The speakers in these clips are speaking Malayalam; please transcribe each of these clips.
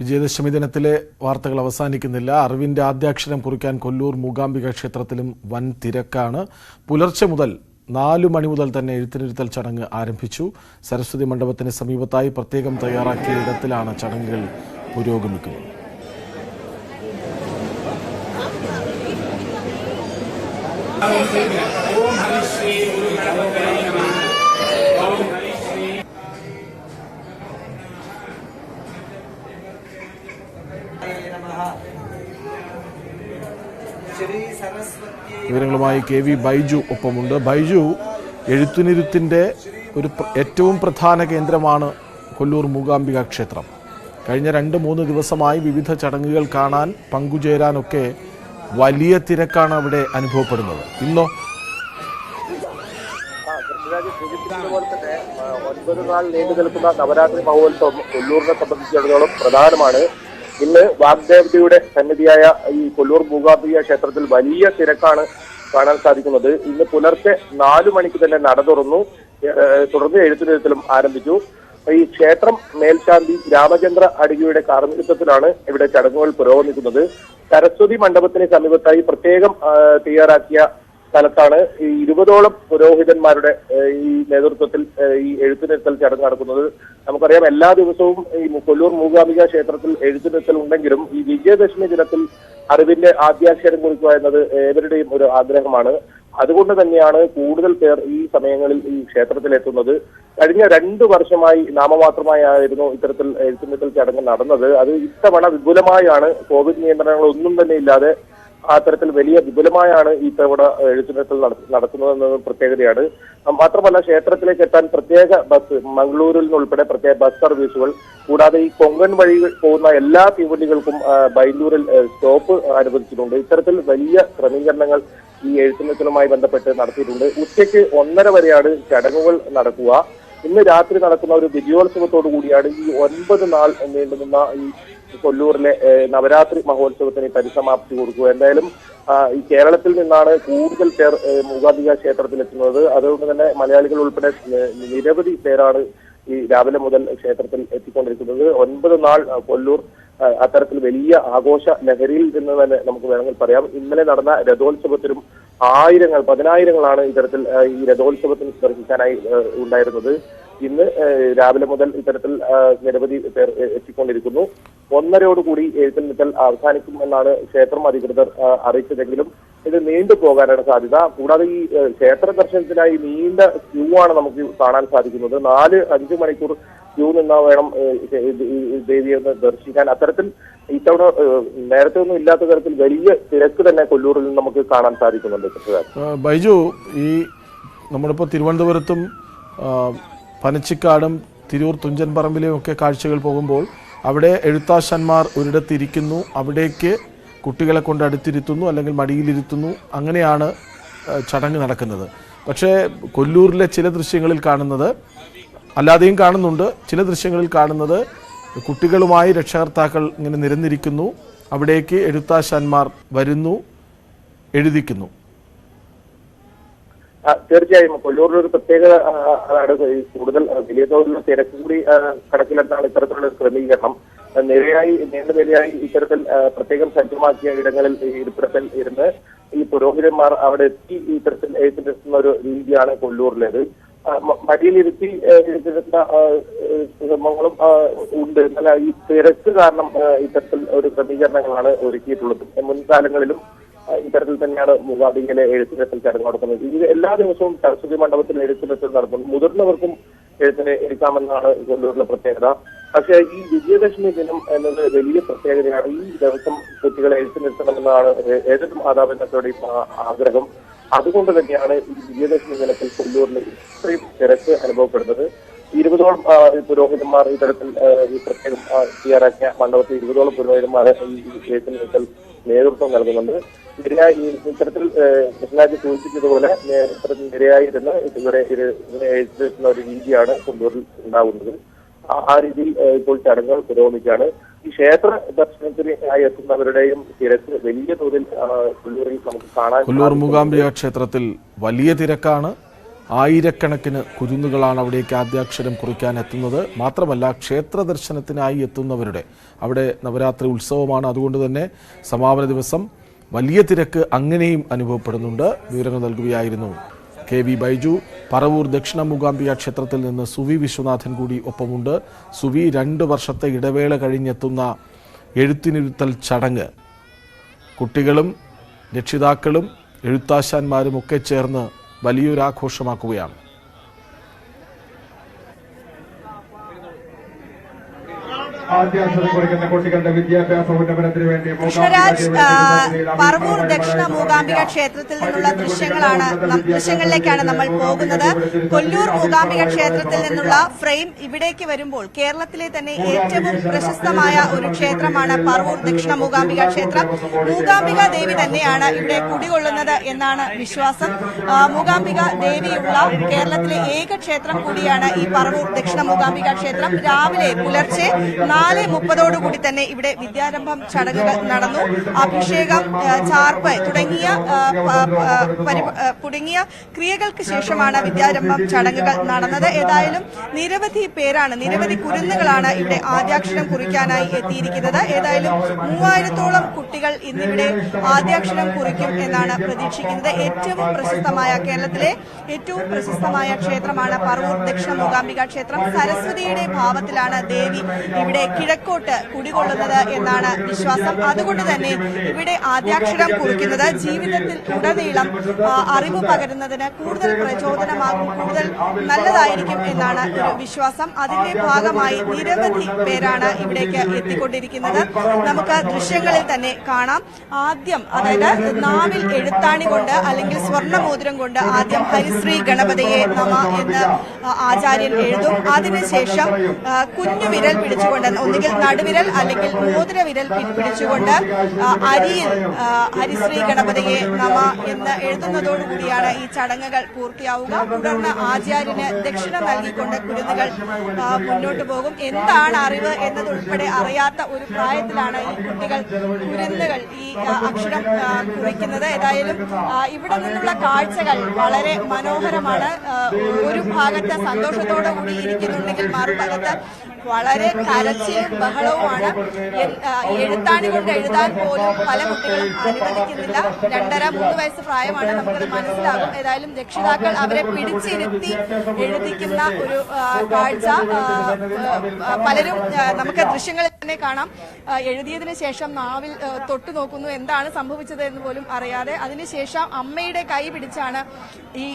വിജയദശമി ദിനത്തിലെ വാർത്തകൾ അവസാനിക്കുന്നില്ല. അറിവിന്റെ ആദ്യാക്ഷരം കുറിക്കാൻ കൊല്ലൂർ മൂകാംബിക ക്ഷേത്രത്തിലും വൻ തിരക്കാണ്. പുലർച്ചെ മുതൽ 4 മണി മുതൽ തന്നെ എഴുത്തിനിരുത്തൽ ചടങ്ങ് ആരംഭിച്ചു. സരസ്വതി മണ്ഡപത്തിന് സമീപത്തായി പ്രത്യേകം തയ്യാറാക്കിയ ഇടത്തിലാണ് ചടങ്ങുകൾ പുരോഗമിക്കുന്നത്. വിവരങ്ങളുമായി KV ബൈജു ഒപ്പമുണ്ട്. ബൈജു, എഴുത്തിനിരുത്തിന്റെ ഏറ്റവും പ്രധാന കേന്ദ്രമാണ് കൊല്ലൂർ മൂകാംബിക ക്ഷേത്രം. കഴിഞ്ഞ 2-3 ദിവസമായി വിവിധ ചടങ്ങുകൾ കാണാൻ പങ്കുചേരാനൊക്കെ വലിയ തിരക്കാണ് അവിടെ അനുഭവപ്പെടുന്നത്. ഇന്നോ പോലെ തന്നെ 9 നാൾ നീണ്ടു നിൽക്കുന്ന നവരാത്രി മഹോത്സവം കൊല്ലൂരിനെ സംബന്ധിച്ചിടത്തോളം പ്രധാനമാണ്. ഇന്ന് വാഗ്ദേവതയുടെ സന്നിധിയായ ഈ കൊല്ലൂർ മൂകാംബിക ക്ഷേത്രത്തിൽ വലിയ തിരക്കാണ് കാണാൻ സാധിക്കുന്നത്. ഇന്ന് പുലർച്ചെ 4 മണിക്ക് തന്നെ നട തുറന്നു. തുടർന്ന് എഴുത്തിനിരുത്തലും ആരംഭിച്ചു. ഈ ക്ഷേത്രം മേൽശാന്തി രാമചന്ദ്ര അടികയുടെ കാർമ്മികത്വത്തിലാണ് ഇവിടെ ചടങ്ങുകൾ പുരോഗമിക്കുന്നത്. സരസ്വതി മണ്ഡപത്തിന് സമീപത്തായി പ്രത്യേകം തയ്യാറാക്കിയ സ്ഥലത്താണ് ഈ 20ഓളം പുരോഹിതന്മാരുടെ ഈ നേതൃത്വത്തിൽ ഈ എഴുത്തിനിരുത്തൽ ചടങ്ങ് നടക്കുന്നത്. നമുക്കറിയാം, എല്ലാ ദിവസവും ഈ കൊല്ലൂർ മൂകാംബിക ക്ഷേത്രത്തിൽ എഴുത്തിനിരുത്തൽ ഉണ്ടെങ്കിലും ഈ വിജയദശമി ദിനത്തിൽ അറിവിന്റെ ആദ്യാക്ഷരം കുറിക്കുക എന്നത് ഏവരുടെയും ഒരു ആഗ്രഹമാണ്. അതുകൊണ്ട് തന്നെയാണ് കൂടുതൽ പേർ ഈ സമയങ്ങളിൽ ഈ ക്ഷേത്രത്തിൽ എത്തുന്നത്. കഴിഞ്ഞ 2 വർഷമായി നാമമാത്രമായിരുന്നു ഇത്തരത്തിൽ എഴുത്തിനിരുത്തൽ ചടങ്ങ് നടന്നത്. അത് ഇത്തവണ വിപുലമായാണ്, കോവിഡ് നിയന്ത്രണങ്ങളൊന്നും തന്നെ ഇല്ലാതെ അത്തരത്തിൽ വലിയ വിപുലമായാണ് ഈ തവണ എഴുത്തിനിരുത്തൽ നടക്കുന്നതെന്നത് പ്രത്യേകതയാണ്. മാത്രമല്ല, ക്ഷേത്രത്തിലേക്ക് എത്താൻ പ്രത്യേക ബസ്, മംഗളൂരിൽ നിന്നുൾപ്പെടെ പ്രത്യേക ബസ് സർവീസുകൾ, കൂടാതെ ഈ കൊങ്കൺ വഴി പോകുന്ന എല്ലാ തീവണ്ടികൾക്കും ബൈന്ദൂരിൽ സ്റ്റോപ്പ് അനുവദിച്ചിട്ടുണ്ട്. ഇത്തരത്തിൽ വലിയ ക്രമീകരണങ്ങൾ ഈ എഴുത്തിനിരുത്തലുമായി ബന്ധപ്പെട്ട് നടത്തിയിട്ടുണ്ട്. ഉച്ചയ്ക്ക് 1:30 വരെയാണ് ചടങ്ങുകൾ നടക്കുക. ഇന്ന് രാത്രി നടക്കുന്ന ഒരു വിജയോത്സവത്തോടു കൂടിയാണ് ഈ 9 നാൾ നീണ്ടുനിന്ന ഈ കൊല്ലൂരിലെ നവരാത്രി മഹോത്സവത്തിന് പരിസമാപ്തി കൊടുക്കുക. എന്തായാലും ഈ കേരളത്തിൽ നിന്നാണ് കൂടുതൽ പേർ മൂകാംബിക ക്ഷേത്രത്തിൽ എത്തുന്നത്. അതുകൊണ്ട് തന്നെ മലയാളികൾ ഉൾപ്പെടെ നിരവധി പേരാണ് ഈ രാവിലെ മുതൽ ക്ഷേത്രത്തിൽ എത്തിക്കൊണ്ടിരിക്കുന്നത്. 9 നാൾ കൊല്ലൂർ അത്തരത്തിൽ വലിയ ആഘോഷ ലഹരിയിൽ എന്ന് തന്നെ നമുക്ക് വേണമെങ്കിൽ പറയാം. ഇന്നലെ നടന്ന രഥോത്സവത്തിലും പതിനായിരങ്ങളാണ് ഇത്തരത്തിൽ ഈ രഥോത്സവത്തിന് ദർശിക്കാനായി ഉണ്ടായിരുന്നത്. ഇന്ന് രാവിലെ മുതൽ ഇത്തരത്തിൽ നിരവധി പേർ എത്തിക്കൊണ്ടിരിക്കുന്നു. 1:30 എഴുത്തിനിരുത്തൽ അവസാനിക്കുമെന്നാണ് ക്ഷേത്രം അധികൃതർ അറിയിച്ചതെങ്കിലും ഇത് നീണ്ടു പോകാനാണ് സാധ്യത. കൂടാതെ ഈ ക്ഷേത്ര ദർശനത്തിനായി നീണ്ട ക്യൂ ആണ് നമുക്ക് കാണാൻ സാധിക്കുന്നത്. 4-5 മണിക്കൂർ ക്യൂ നിന്നാ വേണം ദേവിയെ ദർശിക്കാൻ. അത്തരത്തിൽ ഇത്തവണ നേരത്തെ ഒന്നും ഇല്ലാത്ത തരത്തിൽ വലിയ തിരക്ക് തന്നെ കൊല്ലൂരിൽ നമുക്ക് കാണാൻ സാധിക്കുന്നുണ്ട്. ബൈജു, ഈ നമ്മളിപ്പോൾ തിരുവനന്തപുരത്തും പനച്ചിക്കാടും തിരൂർ തുഞ്ചൻ പറമ്പിലെയും ഒക്കെ കാഴ്ചകൾ പോകുമ്പോൾ അവിടെ എഴുത്താശന്മാർ ഒരിടത്തിരിക്കുന്നു, അവിടേക്ക് കുട്ടികളെ കൊണ്ട് അടുത്തിരുത്തുന്നു, അല്ലെങ്കിൽ മടിയിലിരുത്തുന്നു, അങ്ങനെയാണ് ചടങ്ങ് നടക്കുന്നത്. പക്ഷേ കൊല്ലൂരിലെ ചില ദൃശ്യങ്ങളിൽ കാണുന്നത്, അല്ലാതെയും കാണുന്നുണ്ട്, ചില ദൃശ്യങ്ങളിൽ കാണുന്നത് കുട്ടികളുമായി രക്ഷകർത്താക്കൾ ഇങ്ങനെ നിരന്നിരിക്കുന്നു, അവിടേക്ക് എഴുത്താശന്മാർ വരുന്നു, എഴുതിക്കുന്നു. തീർച്ചയായും കൊല്ലൂരിലൊരു പ്രത്യേകത അതാണ്. കൂടുതൽ വലിയ തോതിലുള്ള തിരക്ക് കൂടി കണക്കിലെടുത്താണ് ഇത്തരത്തിലുള്ള ക്രമീകരണം. നീണ്ടനിരയായി ഇത്തരത്തിൽ പ്രത്യേകം സജ്ജമാക്കിയ ഇടങ്ങളിൽ ഇരിപ്പിടത്തിൽ ഇരുന്ന് ഈ പുരോഹിതന്മാർ അവിടെ എത്തി ഇത്തരത്തിൽ എഴുത്തിനിരുത്തുന്ന ഒരു രീതിയാണ് കൊല്ലൂരിലേത്. മടിയിലിരുത്തി എഴുത്തിനിരുത്തുന്ന സംഭവങ്ങളും ഉണ്ട്. എന്നാൽ ഈ തിരക്ക് കാരണം ഇത്തരത്തിൽ ഒരു ക്രമീകരണങ്ങളാണ് ഒരുക്കിയിട്ടുള്ളത്. മുൻകാലങ്ങളിലും ഇത്തരത്തിൽ തന്നെയാണ് മൂകാംബികയിലെ എഴുത്തിനിരുത്തൽ ചടങ്ങ് നടക്കുന്നത്. ഇത് എല്ലാ ദിവസവും സരസ്വതി മണ്ഡപത്തിൽ എഴുത്തിനിരുത്തൽ നടത്തുന്നു. മുതിർന്നവർക്കും എഴുത്തിന് എടുക്കാമെന്നാണ് കൊല്ലൂരിലെ പ്രത്യേകത. പക്ഷേ ഈ വിജയദശമി ദിനം എന്നത് വലിയ പ്രത്യേകതയാണ്. ഈ ദിവസം കുട്ടികളെ എഴുത്തിനിരുത്തണമെന്നാണ് ഏതൊരു മാതാപിതാക്കളുടെയും ആഗ്രഹം. അതുകൊണ്ട് തന്നെയാണ് ഈ വിജയദശമി ദിനത്തിൽ കൊല്ലൂരിൽ ഇത്രയും തിരക്ക് അനുഭവപ്പെടുന്നത്. 20ഓളം പുരോഹിതന്മാർ ഇത്തരത്തിൽ ഈ പ്രത്യേകം തയ്യാറാക്കിയ മണ്ഡപത്തിൽ 20ഓളം പുരോഹിതന്മാരെ ഈ എഴുത്തിനിരുത്തൽ നേതൃത്വം നൽകുന്നുണ്ട്. ഇത്തരത്തിൽ കൃഷ്ണരാജ് സൂചിപ്പിച്ചതുപോലെ ഇത്തരത്തിൽ നിരയായിരുന്ന് ഇതിനെ എഴുത്തിനിരുത്തുന്ന ഒരു രീതിയാണ് കൊല്ലൂരിൽ ഉണ്ടാകുന്നത്. ആ രീതിയിൽ ഇപ്പോൾ ചടങ്ങുകൾ പുരോഗമിക്കുകയാണ്. ഈ ക്ഷേത്ര ദർശനത്തിനായി എത്തുന്നവരുടെയും തിരക്ക് വലിയ തോതിൽ കൊല്ലൂരിൽ നമുക്ക് കാണാൻ. കൊല്ലൂർ മൂകാംബിക ക്ഷേത്രത്തിൽ വലിയ തിരക്കാണ്. ആയിരക്കണക്കിന് കുരുന്നുകളാണ് അവിടേക്ക് ആദ്യാക്ഷരം കുറിക്കാൻ എത്തുന്നത്. മാത്രമല്ല ക്ഷേത്ര ദർശനത്തിനായി എത്തുന്നവരുടെ അവിടെ നവരാത്രി ഉത്സവമാണ്. അതുകൊണ്ട് തന്നെ സമാപന ദിവസം വലിയ തിരക്ക് അങ്ങനെയും അനുഭവപ്പെടുന്നുണ്ട്. വിവരങ്ങൾ നൽകുകയായിരുന്നു KV ബൈജു. പറവൂർ ദക്ഷിണ മൂകാംബിക ക്ഷേത്രത്തിൽ നിന്ന് സുവി വിശ്വനാഥൻ കൂടി ഒപ്പമുണ്ട്. സുവി, 2 വർഷത്തെ ഇടവേള കഴിഞ്ഞെത്തുന്ന എഴുത്തിനിരുത്തൽ ചടങ്ങ് കുട്ടികളും രക്ഷിതാക്കളും എഴുത്താശാന്മാരും ഒക്കെ ചേർന്ന് വലിയൊരാഘോഷമാക്കുകയാണ്. കൃഷ്ണരാജ്, പറവൂർ ദക്ഷിണ മൂകാംബിക ക്ഷേത്രത്തിൽ നിന്നുള്ള ദൃശ്യങ്ങളിലേക്കാണ് നമ്മൾ പോകുന്നത്. കൊല്ലൂർ മൂകാംബിക ക്ഷേത്രത്തിൽ നിന്നുള്ള ഫ്രെയിം ഇവിടേക്ക് വരുമ്പോൾ കേരളത്തിലെ തന്നെ ഏറ്റവും പ്രശസ്തമായ ഒരു ക്ഷേത്രമാണ് പറവൂർ ദക്ഷിണ മൂകാംബിക ക്ഷേത്രം. മൂകാംബിക ദേവി തന്നെയാണ് ഇവിടെ കുടികൊള്ളുന്നത് എന്നാണ് വിശ്വാസം. മൂകാംബിക ദേവിയുള്ള കേരളത്തിലെ ഏക ക്ഷേത്രം കൂടിയാണ് ഈ പറവൂർ ദക്ഷിണ മൂകാംബിക ക്ഷേത്രം. രാവിലെ പുലർച്ചെ 4:30 തന്നെ ഇവിടെ വിദ്യാരംഭം ചടങ്ങുകൾ നടന്നു. അഭിഷേകം, ചാർപ്പ് തുടങ്ങിയ ക്രിയകൾക്ക് ശേഷമാണ് വിദ്യാരംഭം ചടങ്ങുകൾ നടന്നത്. ഏതായാലും നിരവധി കുരുന്നുകളാണ് ഇവിടെ ആദ്യാക്ഷരം കുറിക്കാനായി എത്തിയിരിക്കുന്നത്. ഏതായാലും 3000-ഓളം കുട്ടികൾ ഇന്നിവിടെ ആദ്യാക്ഷരം കുറിക്കും എന്നാണ് പ്രതീക്ഷിക്കുന്നത്. കേരളത്തിലെ ഏറ്റവും പ്രശസ്തമായ ക്ഷേത്രമാണ് പറവൂർ ദക്ഷിണ മൂകാംബിക ക്ഷേത്രം. സരസ്വതിയുടെ ഭാവത്തിലാണ് ദേവി ഇവിടെ കിഴക്കോട്ട് കുടികൊള്ളുന്നത് എന്നാണ് വിശ്വാസം. അതുകൊണ്ട് തന്നെ ഇവിടെ ആദ്യാക്ഷരം കുറിക്കുന്നത് ജീവിതത്തിൽ ഉടനീളം അറിവ് പകരുന്നതിന് കൂടുതൽ പ്രചോദനമാകും, കൂടുതൽ നല്ലതായിരിക്കും എന്നാണ് ഒരു വിശ്വാസം. അതിന്റെ ഭാഗമായി നിരവധി പേരാണ് ഇവിടേക്ക് എത്തിക്കൊണ്ടിരിക്കുന്നത്. നമുക്ക് ദൃശ്യങ്ങളിൽ തന്നെ കാണാം. ആദ്യം, അതായത് നാവിൽ എഴുത്താണി കൊണ്ട് അല്ലെങ്കിൽ സ്വർണ്ണമോതിരം കൊണ്ട് ആദ്യം ഹരിശ്രീ ഗണപതിയെ നമ എന്ന് ആചാര്യൻ എഴുതും. അതിനുശേഷം കുഞ്ഞു വിരൽ പിടിച്ചുകൊണ്ട്, ഒന്നുകിൽ നടുവിരൽ അല്ലെങ്കിൽ മോതിരവിരൽ പിടിച്ചുകൊണ്ട് അരിയിൽ ഹരിശ്രീ ഗണപതിയെ നമ എന്ന് എഴുതുന്നതോടുകൂടിയാണ് ഈ ചടങ്ങുകൾ പൂർത്തിയാവുക. തുടർന്ന് ആചാര്യന് ദക്ഷിണ നൽകിക്കൊണ്ട് കുരുന്നുകൾ മുന്നോട്ട് പോകും. എന്താണ് അറിവ് എന്നതുൾപ്പെടെ അറിയാത്ത ഒരു പ്രായത്തിലാണ് ഈ കുരുന്നുകൾ ഈ അക്ഷരം കുറിക്കുന്നത്. ഏതായാലും ഇവിടെ നിന്നുള്ള കാഴ്ചകൾ വളരെ മനോഹരമാണ്. ഒരു ഭാഗത്ത് സന്തോഷത്തോടു കൂടി ഇരിക്കുന്നുണ്ടെങ്കിൽ മറുഭാഗത്ത് വളരെ കരച്ചിലും ബഹളവുമാണ്. എഴുത്താണി കൊണ്ട് എഴുതാൻ പോലും പല കുട്ടികളും അനുവദിക്കുന്നില്ല. 2.5-3 വയസ്സ് പ്രായമാണ്, നമുക്കത് മനസ്സിലാകും. ഏതായാലും രക്ഷിതാക്കൾ അവരെ പിടിച്ചിരുത്തി എഴുതിക്കുന്ന ഒരു കാഴ്ച പലരും നമുക്ക് ദൃശ്യങ്ങളിൽ തന്നെ കാണാം. എഴുതിയതിനു ശേഷം നാവിൽ തൊട്ടു നോക്കുന്നു, എന്താണ് സംഭവിച്ചത് എന്ന് പോലും അറിയാതെ. അതിനുശേഷം അമ്മയുടെ കൈ പിടിച്ചാണ് ഈ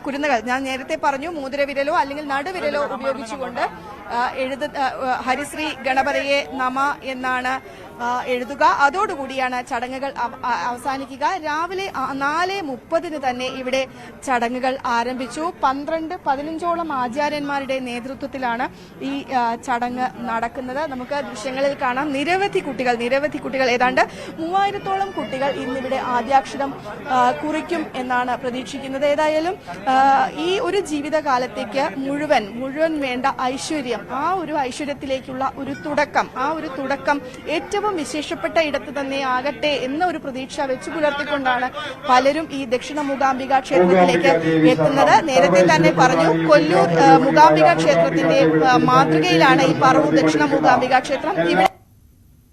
കുരുന്നുകൾ, ഞാൻ നേരത്തെ പറഞ്ഞു, മോതിരവിരലോ അല്ലെങ്കിൽ നടുവിരലോ ഉപയോഗിച്ചുകൊണ്ട് ഹരിശ്രീ ഗണപതിയെ നമ എന്നാണ് എഴുതുക. അതോടുകൂടിയാണ് ചടങ്ങുകൾ അവസാനിക്കുക. രാവിലെ 4:30 തന്നെ ഇവിടെ ചടങ്ങുകൾ ആരംഭിച്ചു. 12-15ഓളം ആചാര്യന്മാരുടെ നേതൃത്വത്തിലാണ് ഈ ചടങ്ങ് നടക്കുന്നത്. നമുക്ക് ദൃശ്യങ്ങളിൽ കാണാം. നിരവധി കുട്ടികൾ ഏതാണ്ട് 3000-ഓളം കുട്ടികൾ ഇന്നിവിടെ ആദ്യാക്ഷരം കുറിക്കും എന്നാണ് പ്രതീക്ഷിക്കുന്നത്. ഏതായാലും ഈ ഒരു ജീവിതകാലത്തേക്ക് മുഴുവൻ വേണ്ട ഐശ്വര്യം, ആ ഒരു ഐശ്വര്യത്തിലേക്കുള്ള ഒരു തുടക്കം ഏറ്റവും വിശേഷപ്പെട്ട ഇടത്ത് തന്നെ ആകട്ടെ എന്ന ഒരു പ്രതീക്ഷ വെച്ചു പുലർത്തിക്കൊണ്ടാണ് പലരും ഈ ദക്ഷിണ മൂകാംബിക ക്ഷേത്രത്തിലേക്ക് എത്തുന്നത്. നേരത്തെ തന്നെ പറഞ്ഞു, കൊല്ലൂർ മൂകാംബിക ക്ഷേത്രത്തിന്റെ മാതൃകയിലാണ് ഈ പറവൂർ ദക്ഷിണ മൂകാംബിക ക്ഷേത്രം. ഇവിടെ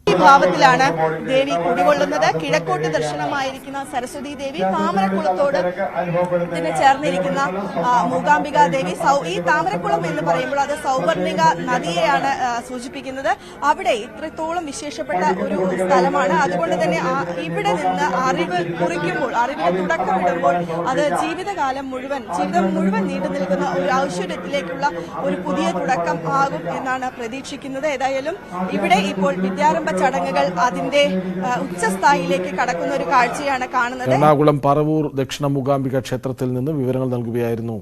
ഭാവത്തിലാണ് ദേവി കുടികൊള്ളുന്നത്. കിഴക്കോട്ട് ദർശനമായിരിക്കുന്ന സരസ്വതി ദേവി, താമരക്കുളത്തോട് ഇതിന് ചേർന്നിരിക്കുന്ന മൂകാംബിക ദേവി. ഈ താമരക്കുളം എന്ന് പറയുമ്പോൾ അത് സൗവർണിക നദിയെയാണ് സൂചിപ്പിക്കുന്നത്. അവിടെ ഇത്രത്തോളം വിശേഷപ്പെട്ട ഒരു സ്ഥലമാണ്. അതുകൊണ്ട് തന്നെ ഇവിടെ നിന്ന് അറിവ് കുറിക്കുമ്പോൾ, അറിവിന് തുടക്കമിടുമ്പോൾ അത് ജീവിതം മുഴുവൻ നീണ്ടു നിൽക്കുന്ന ഒരു ഐശ്വര്യത്തിലേക്കുള്ള ഒരു പുതിയ തുടക്കം ആകും എന്നാണ് പ്രതീക്ഷിക്കുന്നത്. ഏതായാലും ഇവിടെ ഇപ്പോൾ വിദ്യാരംഭ ചടങ്ങുകൾ അതിന്റെ ഉച്ചസ്ഥായിലേക്ക് കടക്കുന്ന ഒരു കാഴ്ചയാണ് കാണുന്നത്. എറണാകുളം പറവൂർ ദക്ഷിണ മൂകാംബിക ക്ഷേത്രത്തിൽ നിന്ന് വിവരങ്ങൾ നൽകുകയായിരുന്നു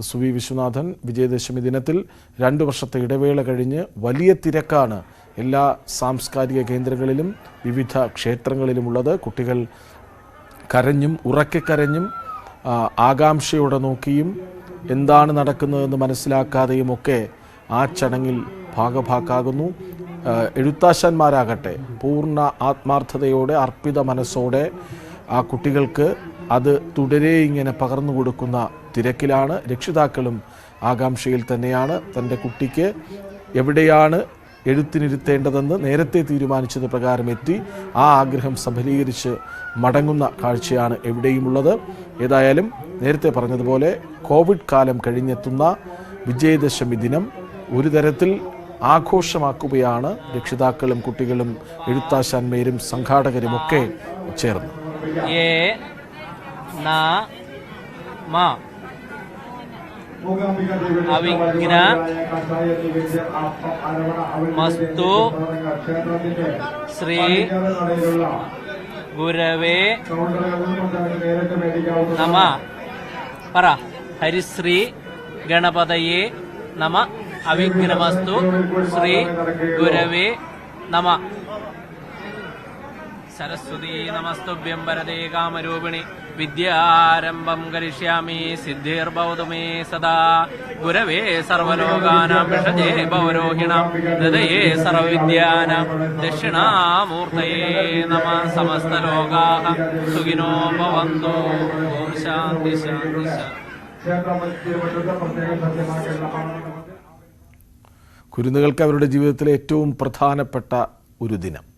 സുവി വിശ്വനാഥൻ. വിജയദശമി ദിനത്തിൽ 2 വർഷത്തെ ഇടവേള കഴിഞ്ഞ് വലിയ തിരക്കാണ് എല്ലാ സാംസ്കാരിക കേന്ദ്രങ്ങളിലും വിവിധ ക്ഷേത്രങ്ങളിലുമുള്ളത്. കുട്ടികൾ ഉറക്കെ കരഞ്ഞും ആകാംക്ഷയോടെ നോക്കിയും എന്താണ് നടക്കുന്നതെന്ന് മനസ്സിലാക്കാതെയും ഒക്കെ ആ ചടങ്ങിൽ ഭാഗഭാക്കാകുന്നു. എഴുത്താശാന്മാരാകട്ടെ പൂർണ്ണ ആത്മാർത്ഥതയോടെ, അർപ്പിത മനസ്സോടെ ആ കുട്ടികൾക്ക് അത് തുടരെ ഇങ്ങനെ പകർന്നു കൊടുക്കുന്ന തിരക്കിലാണ്. രക്ഷിതാക്കളും ആകാംക്ഷയിൽ തന്നെയാണ്. തൻ്റെ കുട്ടിക്ക് എവിടെയാണ് എഴുത്തിനിരുത്തേണ്ടതെന്ന് നേരത്തെ തീരുമാനിച്ചത് പ്രകാരം എത്തി ആ ആഗ്രഹം സഫലീകരിച്ച് മടങ്ങുന്ന കാഴ്ചയാണ് എവിടെയുമുള്ളത്. ഏതായാലും നേരത്തെ പറഞ്ഞതുപോലെ കോവിഡ് കാലം കഴിഞ്ഞെത്തുന്ന വിജയദശമി ദിനം ഒരു തരത്തിൽ ആഘോഷമാക്കുകയാണ് രക്ഷിതാക്കളും കുട്ടികളും എഴുത്താശാന്മാരും സംഘാടകരുമൊക്കെ ചേർന്ന്. അവിഘ്ന മസ്തു ശ്രീ ഗുരവേ നമ. പറ. ഹരിശ്രീ ഗണപതയേ നമ. അവിഘ്നമസ്തു ശ്രീ ഗുരവേ നമ. സരസ്വതീ നമസ്തുഭ്യം വരദേ കാമരൂപിണി വിദ്യാരംഭം കരിഷ്യാമി സിദ്ധിർഭവതു മേ സദാ. ഗുരവേ സർവലോകാനാം വിഷജേ ഭവരോഹിണാം ഹൃദയേ സർവവിദ്യാനാം ദക്ഷിണാമൂർത്തയേ നമഃ. സമസ്തലോകാഃ സുഖിനോ ഭവന്തു. ഓം ശാന്തി ശാന്തി ശാന്തി. കുരുന്നുകൾക്ക് അവരുടെ ജീവിതത്തിലെ ഏറ്റവും പ്രധാനപ്പെട്ട ഒരു ദിനം.